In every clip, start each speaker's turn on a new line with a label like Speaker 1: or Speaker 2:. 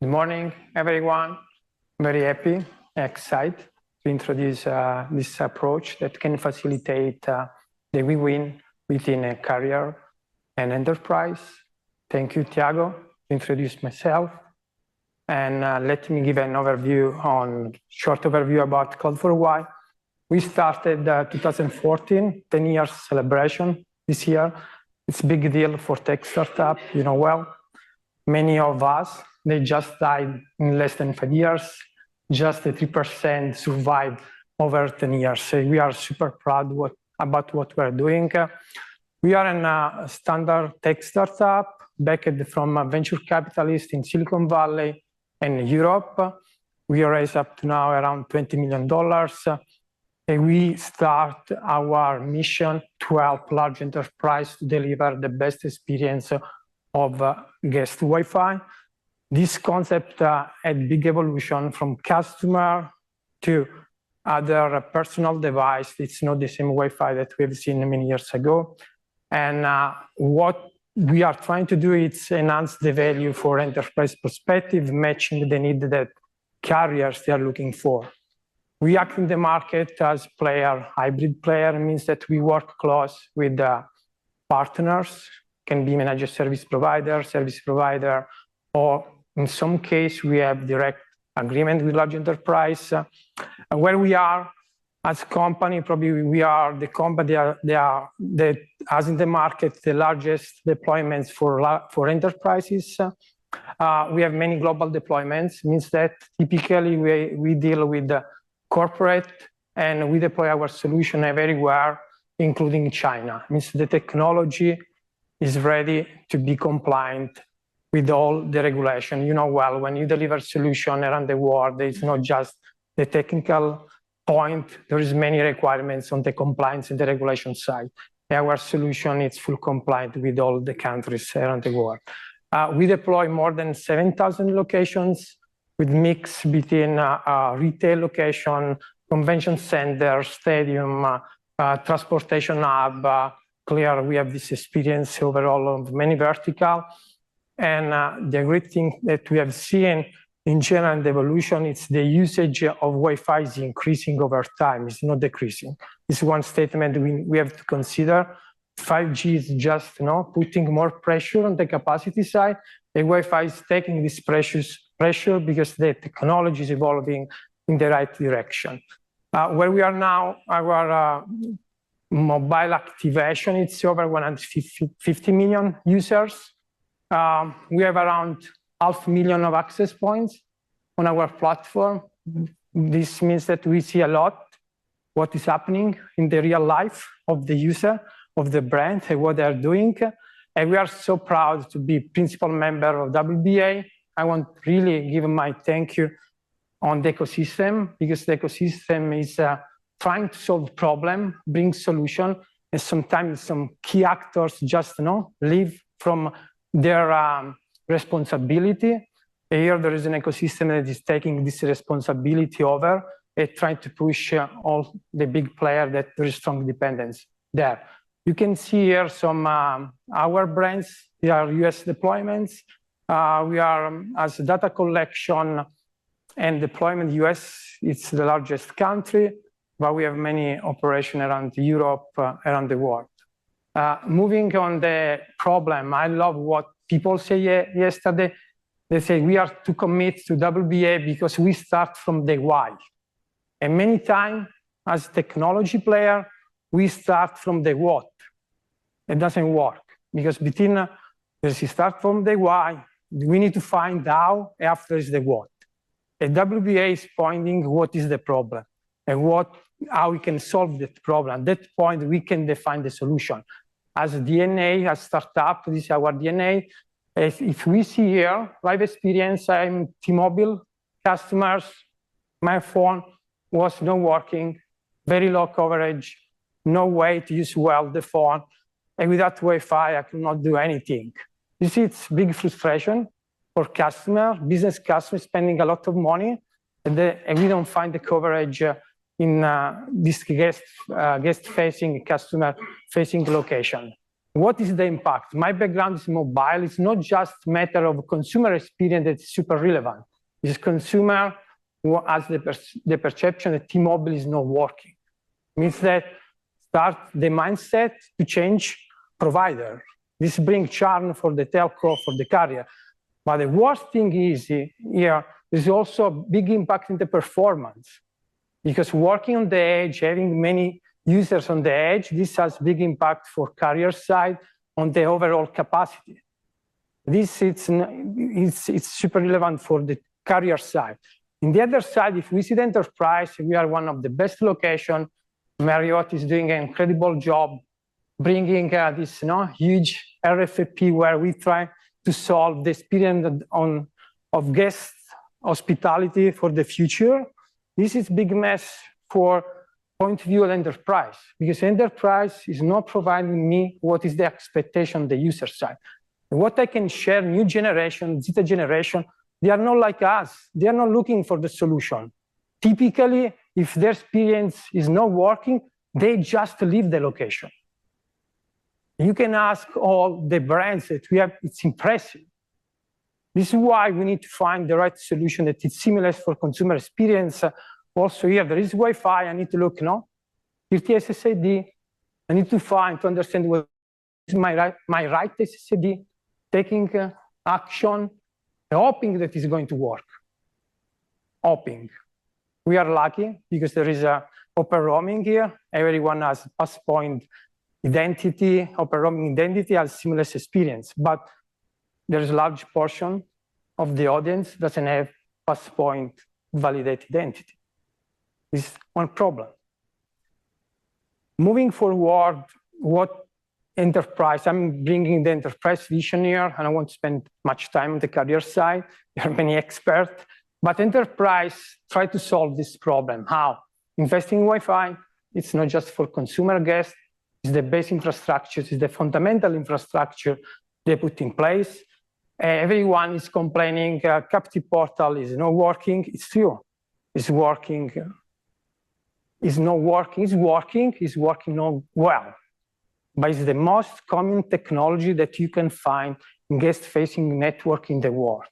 Speaker 1: Good morning, everyone. Very happy, excited to introduce this approach that can facilitate the win-win within a career and enterprise. Thank you, Tiago, to introduce myself. And let me give an short overview about Cloud4Wi. We started 2014, 10 years celebration this year. It's a big deal for tech startup, you know well. Many of us, they just died in less than 5 years. Just 3% survived over 10 years. So we are super proud about what we're doing. We are a standard tech startup backed from a venture capitalist in Silicon Valley and Europe. We raised up to now around $20 million. And we start our mission to help large enterprise to deliver the best experience of guest Wi-Fi. This concept had big evolution from customer to other personal device. It's not the same Wi-Fi that we've seen many years ago. And what we are trying to do is enhance the value for enterprise perspective, matching the need that carriers they are looking for. We act in the market as player, hybrid player, means that we work close with partners, can be managed service provider, or in some case, we have direct agreement with large enterprise. Where we are as a company, probably we are the company that has in the market the largest deployments for enterprises. We have many global deployments, means that typically we deal with corporate and we deploy our solution everywhere, including China. Means the technology is ready to be compliant with all the regulation. You know well, when you deliver solution around the world, it's not just the technical point. There is many requirements on the compliance and the regulation side. Our solution is full compliant with all the countries around the world. We deploy more than 7,000 locations with mix between retail location, convention center, stadium, transportation hub. Clear, we have this experience overall of many vertical. And the great thing that we have seen in general in the evolution, it's the usage of Wi-Fi is increasing over time. It's not decreasing. It's one statement we have to consider. 5G is just putting more pressure on the capacity side. The Wi-Fi is taking this pressure because the technology is evolving in the right direction. Where we are now, our mobile activation, it's over 150 million users. We have around 500,000 of access points on our platform. This means that we see a lot what is happening in the real life of the user, of the brand, and what they're doing. And we are so proud to be principal member of WBA. I want to really give my thank you on the ecosystem, because the ecosystem is trying to solve problem, bring solution, and sometimes some key actors just leave from their responsibility. Here there is an ecosystem that is taking this responsibility over and trying to push all the big players that there is strong dependence there. You can see here some our brands. They are US deployments. We are as data collection and deployment. US, it's the largest country, but we have many operations around Europe, around the world. Moving on the problem, I love what people say yesterday. They say we are to commit to WBA because we start from the why. And many times, as a technology player, we start from the what. It doesn't work because between you start from the why, we need to find how after is the what. And WBA is pointing what is the problem and how we can solve that problem. At that point, we can define the solution. As a DNA, as startup, this is our DNA. If we see here, live experience, I'm T-Mobile customers, my phone was not working, very low coverage, no way to use well the phone. And without Wi-Fi, I could not do anything. You see, it's big frustration for customer, business customers spending a lot of money, and we don't find the coverage in this guest-facing, customer-facing location. What is the impact? My background is mobile. It's not just a matter of consumer experience that's super relevant. It's consumer who has the perception that T-Mobile is not working. It means that start the mindset to change provider. This brings churn for the telco, for the carrier. But the worst thing is here, there's also a big impact in the performance. Because working on the edge, having many users on the edge, this has big impact for carrier side on the overall capacity. This it's super relevant for the carrier side. In the other side, if we see the enterprise, we are one of the best locations. Marriott is doing an incredible job bringing this huge RFP where we try to solve the experience of guest hospitality for the future. This is big mess for point of view of enterprise, because enterprise is not providing me what is the expectation on the user side. And what I can share, new generation, Zeta generation, they are not like us. They are not looking for the solution. Typically, if their experience is not working, they just leave the location. You can ask all the brands that we have, it's impressive. This is why we need to find the right solution that is seamless for consumer experience. Also here, there is Wi-Fi, I need to look, 30 SSID, I need to understand what is my right SSID, taking action, hoping that it's going to work. Hoping. We are lucky because there is open roaming here. Everyone has pass point identity, open roaming identity has seamless experience, but there is a large portion of the audience doesn't have pass point validated identity. This is one problem. Moving forward, what enterprise, I'm bringing the enterprise vision here, and I won't spend much time on the carrier side. There are many experts, but enterprise try to solve this problem. How? Investing in Wi-Fi, it's not just for consumer guests, it's the base infrastructure, it's the fundamental infrastructure they put in place. Everyone is complaining, captive portal is not working. It's true, it's working. It's not working, it's working not well. But it's the most common technology that you can find in guest-facing network in the world.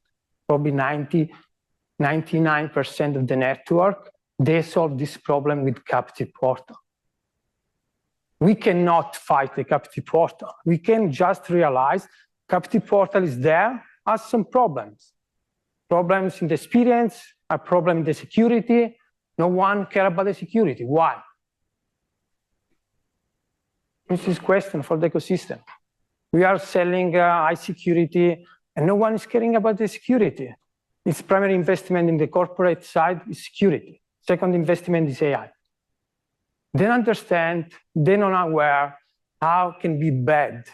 Speaker 1: Probably 99% of the network, they solve this problem with captive portal. We cannot fight the captive portal. We can just realize captive portal is there, has some problems. Problems in the experience, a problem in the security. No one cares about the security. Why? This is a question for the ecosystem. We are selling high security, and no one is caring about the security. Its primary investment in the corporate side is security. Second investment is AI. They don't understand, they're not aware how can be bad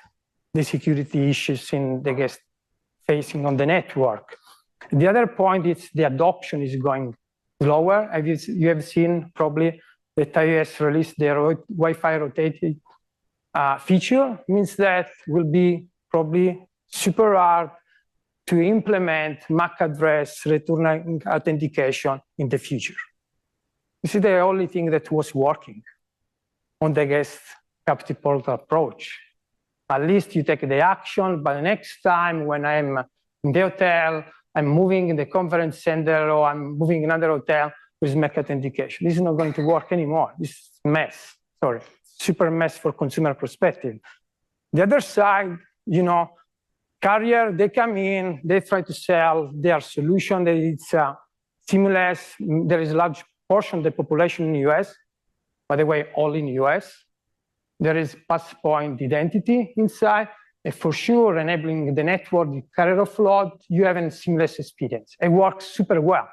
Speaker 1: the security issues in the guest facing on the network. The other point is the adoption is going slower. You have seen probably that iOS released their Wi-Fi rotated feature. Means that will be probably super hard to implement MAC address return authentication in the future. This is the only thing that was working on the guest captive portal approach. At least you take the action, but the next time when I'm in the hotel, I'm moving in the conference center, or I'm moving in another hotel with MAC authentication. This is not going to work anymore. This is a mess, sorry, super mess for consumer perspective. The other side, carrier, they come in, they try to sell their solution that it's seamless. There is a large portion of the population in the US, by the way, all in the US. There is pass point identity inside, and for sure, enabling the network, the carrier offload, you have a seamless experience. It works super well.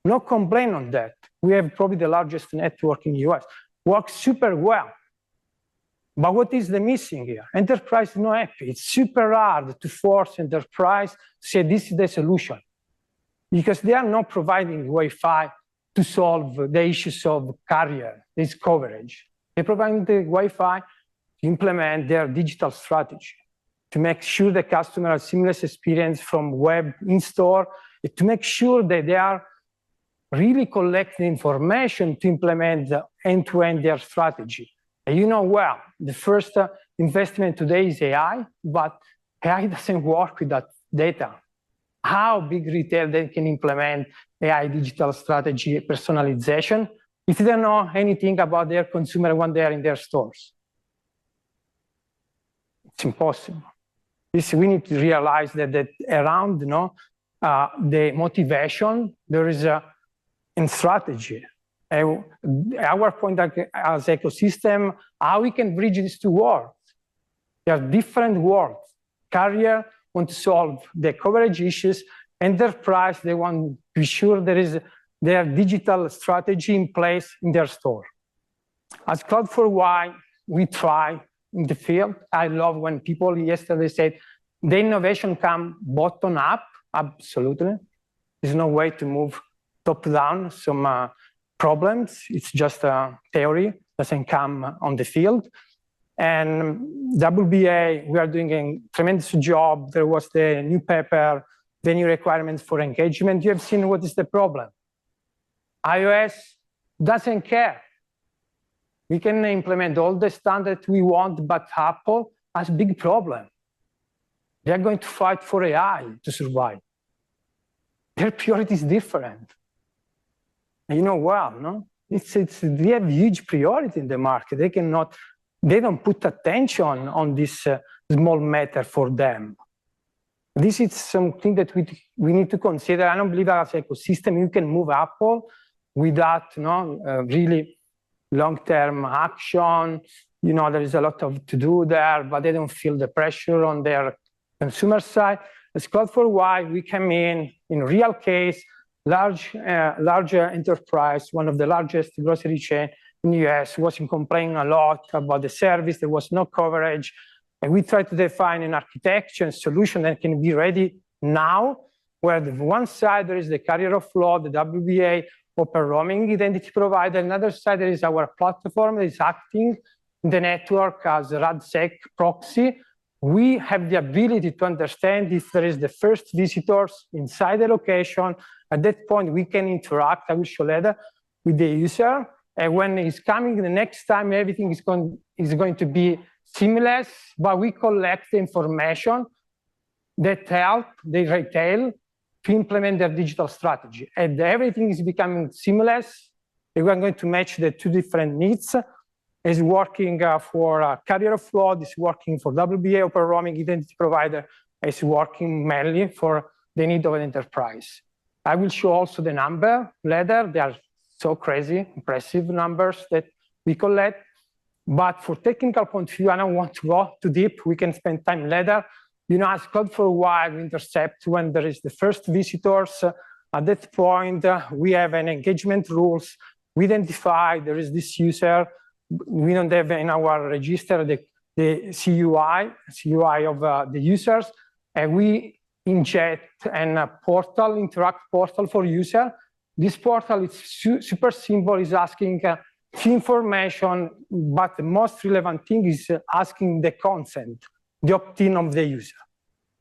Speaker 1: No complaint on that. We have probably the largest network in the US. Works super well. But what is the missing here? Enterprise is not happy. It's super hard to force enterprise to say this is the solution, because they are not providing Wi-Fi to solve the issues of carrier, this coverage. They're providing the Wi-Fi to implement their digital strategy, to make sure the customer has seamless experience from web in-store, to make sure that they are really collecting information to implement the end-to-end their strategy. And you know, well, the first investment today is AI, but AI doesn't work with that data. How big retail they can implement AI digital strategy personalization if they don't know anything about their consumer when they are in their stores? It's impossible. We need to realize that around the motivation, there is a strategy. Our point as ecosystem, how we can bridge these two worlds. They are different worlds. Carrier want to solve the coverage issues. Enterprise, they want to be sure there is their digital strategy in place in their store. As Cloud4Wi, we try in the field. I love when people yesterday said, the innovation come bottom up. Absolutely. There's no way to move top down some problems. It's just a theory, doesn't come on the field. And WBA, we are doing a tremendous job. There was the new paper, the new requirements for engagement. You have seen what is the problem. iOS doesn't care. We can implement all the standards we want, but Apple has a big problem. They are going to fight for AI to survive. Their priority is different. And you know, well, no? They have huge priority in the market. They don't put attention on this small matter for them. This is something that we need to consider. I don't believe that as an ecosystem you can move Apple without really long-term action. You know, there is a lot to do there, but they don't feel the pressure on their consumer side. As Cloud4Wi, we come in real case, larger enterprise, one of the largest grocery chain in the US, was complaining a lot about the service. There was no coverage. And we try to define an architecture and solution that can be ready now, where on one side there is the carrier of law, the WBA, open roaming identity provider. Another side, there is our platform that is acting in the network as a RADSEC proxy. We have the ability to understand if there is the first visitors inside the location. At that point, we can interact, I will show later, with the user. And when he's coming the next time, everything is going to be seamless, but we collect the information that help the retail to implement their digital strategy. And everything is becoming seamless. And we are going to match the two different needs. It's working for carrier of flow, it's working for WBA, open roaming identity provider, it's working mainly for the need of an enterprise. I will show also the number later. They are so crazy, impressive numbers that we collect. But for technical point of view, I don't want to go too deep. We can spend time later. You know, as Cloud4Wi, we intercept when there is the first visitors. At that point, we have an engagement rules. We identify there is this user. We don't have in our register the CUI of the users. And we inject a portal, interact portal for user. This portal is super simple, is asking few information, but the most relevant thing is asking the consent, the opt-in of the user.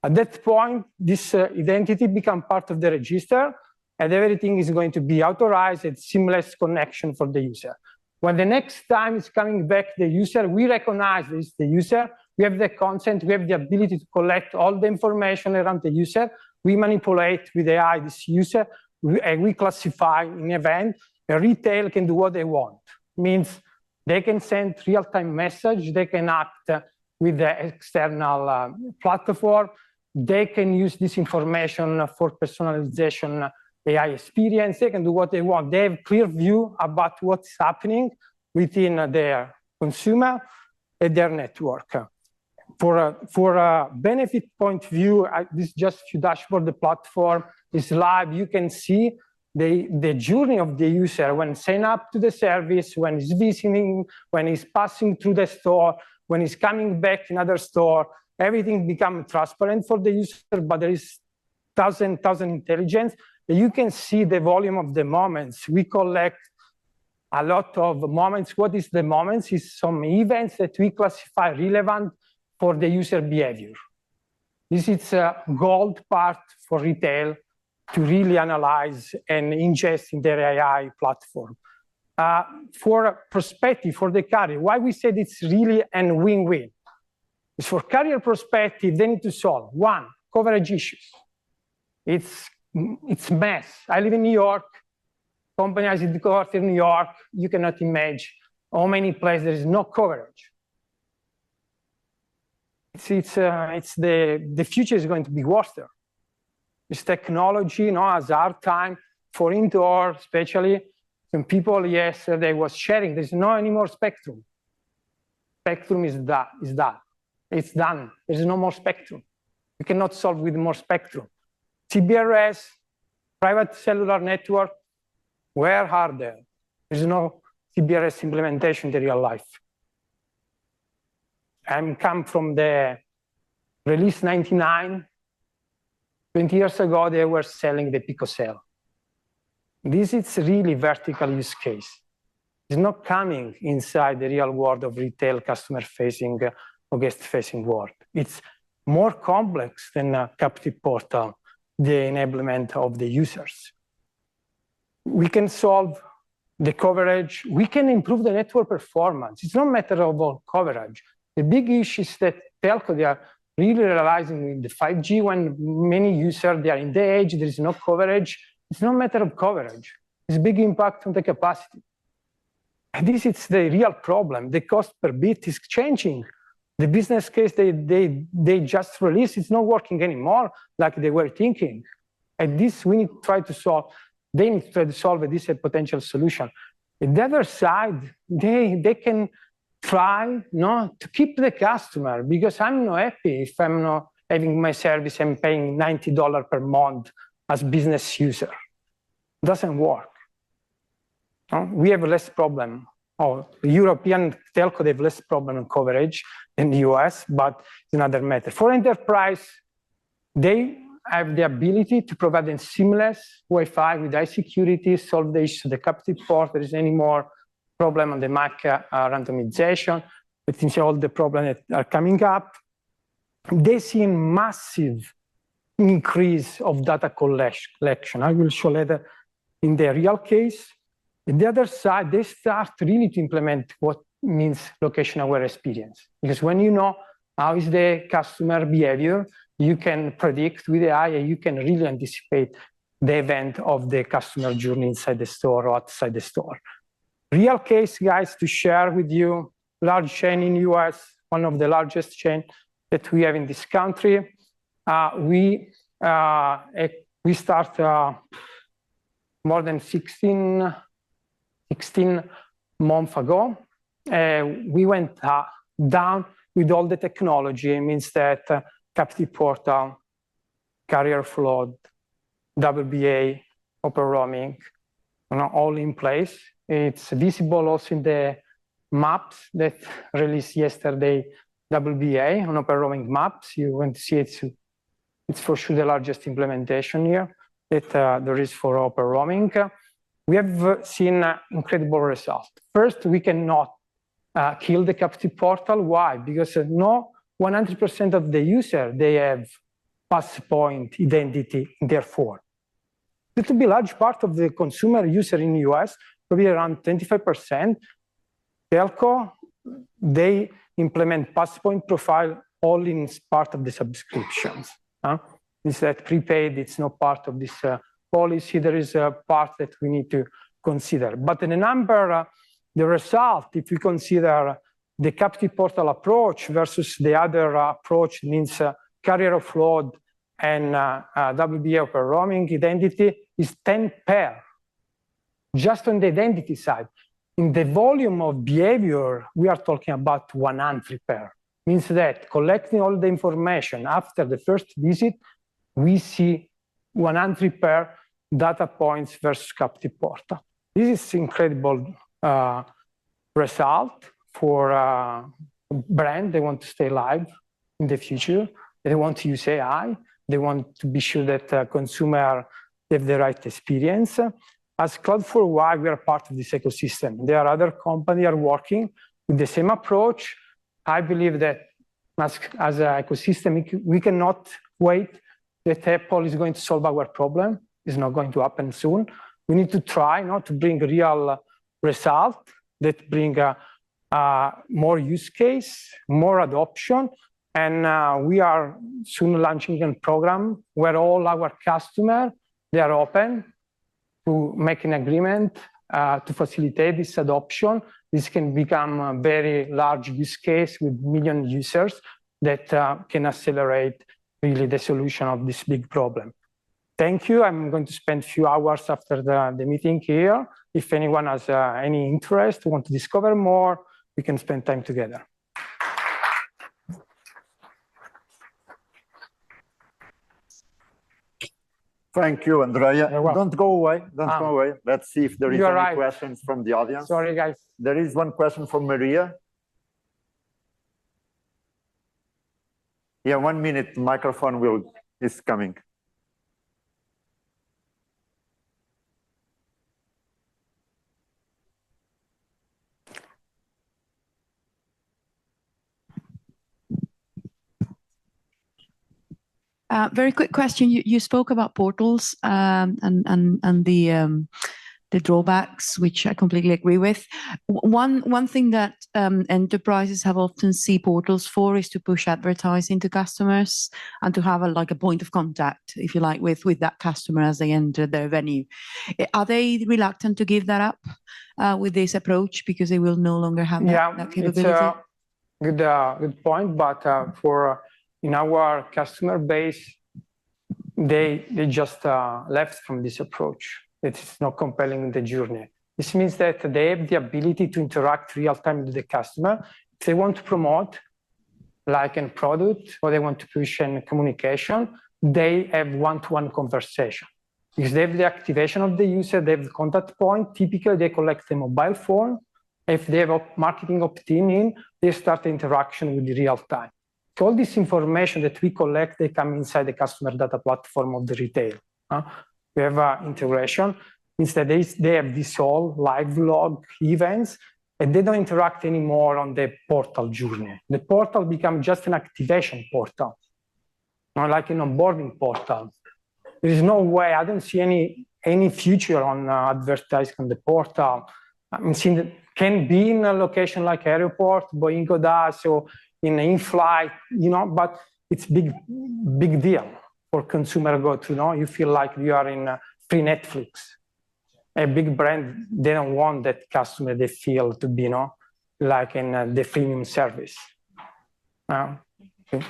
Speaker 1: At that point, this identity becomes part of the register, and everything is going to be authorized and seamless connection for the user. When the next time is coming back the user, we recognize this the user, we have the consent, we have the ability to collect all the information around the user, we manipulate with AI this user, and we classify in event, a retail can do what they want. Means they can send real-time message, they can act with the external platform, they can use this information for personalization AI experience, they can do what they want. They have clear view about what's happening within their consumer and their network. For a benefit point of view, this is just few dashboard, the platform is live, you can see the journey of the user when sign up to the service, when he's visiting, when he's passing through the store, when he's coming back to another store, everything becomes transparent for the user, but there is thousand intelligence. You can see the volume of the moments. We collect a lot of moments. What is the moments? Is some events that we classify relevant for the user behavior. This is a gold part for retail to really analyze and ingest in their AI platform. For perspective, for the carrier, why we said it's really a win-win. It's for carrier perspective, they need to solve, one, coverage issues. It's mess. I live in New York, company has headquarters in New York, you cannot imagine how many places there is no coverage. The future is going to be worse there. This technology, has hard time for indoor, especially. Some people yesterday was sharing, there's no any more spectrum. Spectrum is done. It's done. There's no more spectrum. We cannot solve with more spectrum. CBRS, private cellular network, where are they? There's no CBRS implementation in real life. I come from the release 99. 20 years ago, they were selling the picocell. This is really vertical use case. It's not coming inside the real world of retail, customer-facing or guest-facing world. It's more complex than a captive portal, the enablement of the users. We can solve the coverage. We can improve the network performance. It's not a matter of coverage. The big issue is that telco, they are really realizing with the 5G, when many users, they are in the edge, there is no coverage. It's not a matter of coverage. It's a big impact on the capacity. And this is the real problem. The cost per bit is changing. The business case they just released, it's not working anymore like they were thinking. And this we need to try to solve. They need to try to solve this potential solution. On the other side, they can try to keep the customer, because I'm not happy if I'm not having my service and paying $90 per month as business user. Doesn't work. We have less problem. The European telco, they have less problem in coverage than the US, but it's another matter. For enterprise, they have the ability to provide a seamless Wi-Fi with high security, solve the issue of the captive port. There is any more problem on the MAC randomization, but since all the problems that are coming up, they see a massive increase of data collection. I will show later in the real case. On the other side, they start really to implement what means location-aware experience. Because when you know how is the customer behavior, you can predict with AI, and you can really anticipate the event of the customer journey inside the store or outside the store. Real case, guys, to share with you, large chain in US, one of the largest chain that we have in this country. We start more than 16 months ago. We went down with all the technology. It means that captive portal, carrier flood, WBA, open roaming, all in place. It's visible also in the maps that released yesterday, WBA on open roaming maps. You want to see it's for sure the largest implementation here that there is for open roaming. We have seen incredible results. First, we cannot kill the captive portal. Why? Because no 100% of the user, they have pass point identity in their phone. It will be a large part of the consumer user in the US, probably around 25%. Telco, they implement pass point profile all in part of the subscriptions. Is that prepaid, it's not part of this policy. There is a part that we need to consider. But in the number, the result, if we consider the captive portal approach versus the other approach, means carrier offload and WBA open roaming identity, is 10 pair, just on the identity side. In the volume of behavior, we are talking about 100 pair. Means that collecting all the information after the first visit, we see 100 pair data points versus captive portal. This is incredible result for a brand. They want to stay live in the future. They want to use AI. They want to be sure that consumer have the right experience. As Cloud4Wi, we are part of this ecosystem. There are other companies are working with the same approach. I believe that as an ecosystem, we cannot wait that Apple is going to solve our problem. It's not going to happen soon. We need to try to bring real result that bring more use case, more adoption. And we are soon launching a program where all our customers, they are open to make an agreement to facilitate this adoption. This can become a very large use case with million users that can accelerate really the solution of this big problem. Thank you. I'm going to spend a few hours after the meeting here. If anyone has any interest, want to discover more, we can spend time together.
Speaker 2: Thank you, Andrea. Don't go away. Don't go away. Let's see if there is any questions from the audience.
Speaker 1: Sorry, guys.
Speaker 2: There is one question from Maria. Yeah, 1 minute. The microphone is coming.
Speaker 3: Very quick question. You spoke about portals and the drawbacks, which I completely agree with. One thing that enterprises have often see portals for is to push advertising to customers and to have a point of contact, if you like, with that customer as they enter their venue. Are they reluctant to give that up with this approach because they will no longer have that capability?
Speaker 1: It's a good point, but in our customer base, they just left from this approach. It's not compelling the journey. This means that they have the ability to interact real time with the customer. If they want to promote like a product or they want to push in communication, they have one-to-one conversation. Because they have the activation of the user, they have the contact point. Typically, they collect the mobile phone. If they have a marketing opt-in in, they start the interaction with the real time. So all this information that we collect, they come inside the customer data platform of the retail. We have integration. Instead, they have this all live log events, and they don't interact anymore on the portal journey. The portal becomes just an activation portal, not like an onboarding portal. There is no way, I don't see any future on advertising on the portal. I'm seeing that can be in a location like airport, Boeing does, or in-flight, but it's big deal for consumer go to you feel like you are in free Netflix. A big brand, they don't want that customer they feel to be like in the freemium service. Okay.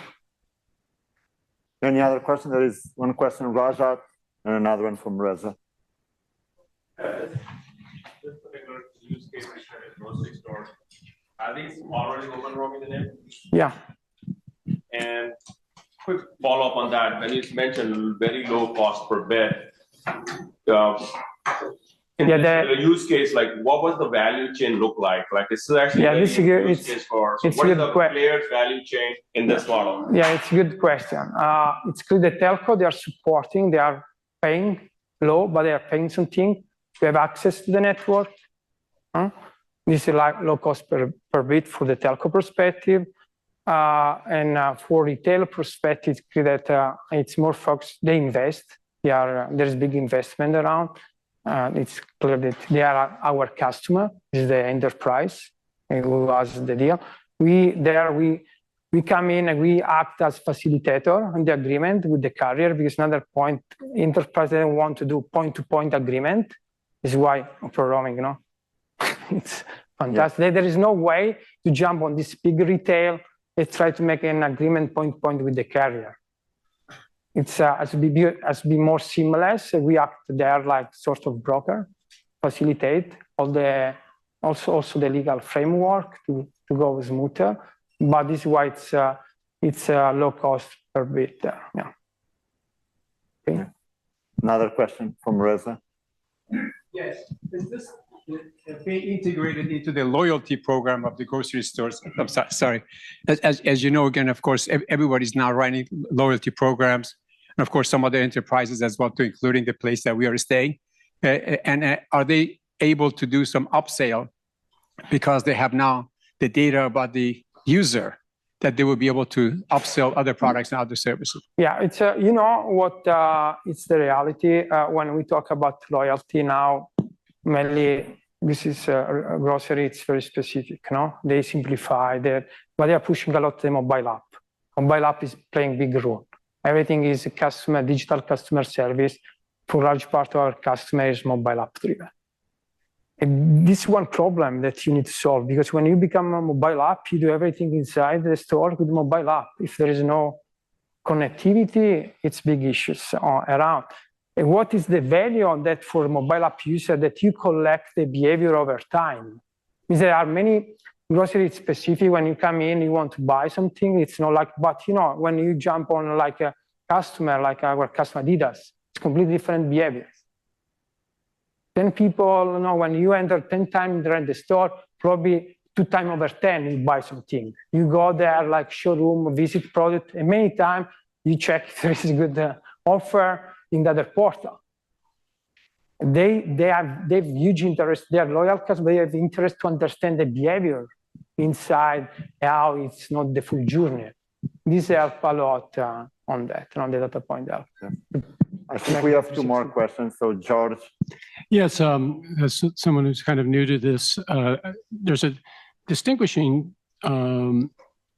Speaker 2: Any other question? There is one question, Rajat, and another one from Reza.
Speaker 4: This particular use case we had in grocery stores, are these already open roaming the net?
Speaker 1: Yeah.
Speaker 4: And quick follow-up on that, when you mentioned very low cost per bed, in the use case, like what was the value chain look like? Like this is actually
Speaker 1: use case for what is the
Speaker 4: player's value chain in this model?
Speaker 1: Yeah, it's a good question. It's clear the telco they are supporting, they are paying low, but they are paying something to have access to the network. This is like low cost per bit for the telco perspective. And for retail perspective, it's clear that it's more focused, they invest. There's big investment around. It's clear that they are our customer, is the enterprise, and who has the deal. We come in and we act as facilitator in the agreement with the carrier, because another point, enterprise doesn't want to do point-to-point agreement. This is why for roaming, it's fantastic. Yeah. There is no way to jump on this big retail and try to make an agreement point-to-point with the carrier. It's has to be more seamless. We act there like sort of broker, facilitate all the also the legal framework to go smoother. But this is why it's low cost per bit. Yeah. Okay.
Speaker 2: Another question from Reza.
Speaker 5: Yes, is this being integrated into the loyalty program of the grocery stores? I'm sorry. As you know, again, of course, everybody's now running loyalty programs. And of course, some other enterprises as well, too, including the place that we are staying. And are they able to do some upsell because they have now the data about the user that they will be able to upsell other products and other services?
Speaker 1: Yeah, it's it's the reality when we talk about loyalty now. Mainly This is grocery, it's very specific, no? They simplify that, but they are pushing a lot the mobile app. Mobile app is playing big role. Everything is digital customer service. For a large part of our customers, mobile app driven. And this is one problem that you need to solve, because when you become a mobile app, you do everything inside the store with mobile app. If there is no connectivity, it's big issues around. And what is the value on that for a mobile app user, that you collect the behavior over time? Because there are many grocery specific. When you come in, you want to buy something. It's not like, but you know, when you jump on like a customer, like our customer Adidas, it's completely different behavior. Then people, you know, when you enter 10 times in the store, probably 2 times over 10, you buy something. You go there, like showroom, visit product, and many times you check if there is a good offer in the other portal. They have huge interest. They are loyal customers. They have interest to understand the behavior inside, how it's not the full journey. This helps a lot on that, on the data point help.
Speaker 2: Yeah. I think we have 2 more questions. So George.
Speaker 6: Yes, as someone who's kind of new to this, there's a distinguishing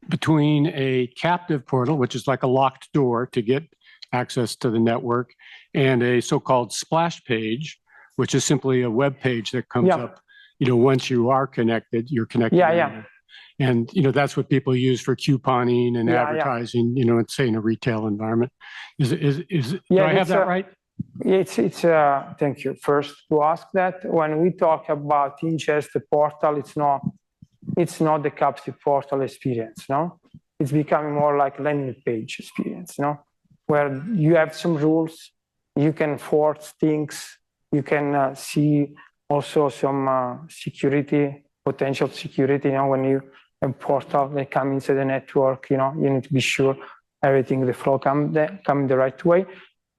Speaker 6: between a captive portal, which is like a locked door to get access to the network, and a so-called splash page, which is simply a web page that comes up, you know, once you are connected, you're connected.
Speaker 1: Yeah.
Speaker 6: And, you know, that's what people use for couponing and advertising, you know, and say in a retail environment. Do I have that right?
Speaker 1: It's thank you. First to ask that, when we talk about ingest the portal, it's not the captive portal experience, no? It's becoming more like landing page experience, no? Where you have some rules, you can force things, you can see also some security, potential security, you know, when you have portal, they come into the network, you know, you need to be sure everything, the flow come the right way.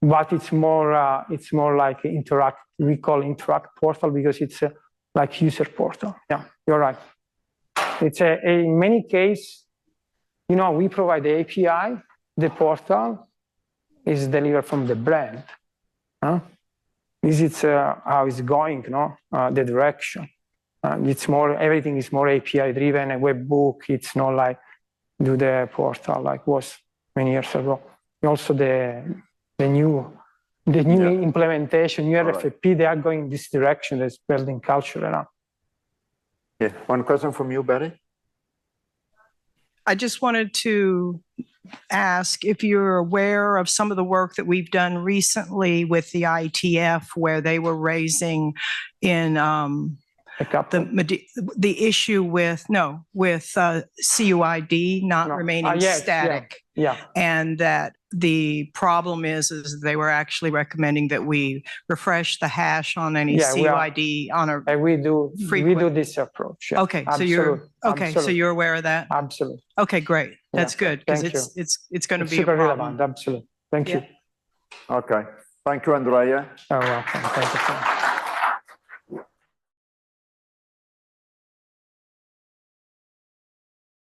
Speaker 1: But it's more like we call interact portal, because it's like user portal. Yeah, you're right. It's in many cases, you know, we provide the API, the portal is delivered from the brand. This is how it's going, no? The direction. It's more, everything is more API driven, a webbook. It's not like do the portal like was many years ago. Also the new implementation, new RFP, they are going this direction. That's building culture around.
Speaker 2: Yeah, one question from you, Betty.
Speaker 7: I just wanted to ask if you're aware of some of the work that we've done recently with the ITF, where they were raising in the issue with CUID not remaining static.
Speaker 1: Yeah.
Speaker 7: And that the problem is they were actually recommending that we refresh the hash on any CUID on a
Speaker 1: we do this approach. Yeah.
Speaker 7: Okay, so you're aware of that?
Speaker 1: Absolutely.
Speaker 7: Okay, great. That's good, because it's going to be
Speaker 1: super
Speaker 7: a problem.
Speaker 1: relevant. Absolutely. Thank you.
Speaker 2: Okay. Thank you, Andrea.
Speaker 1: You're welcome. Thank you.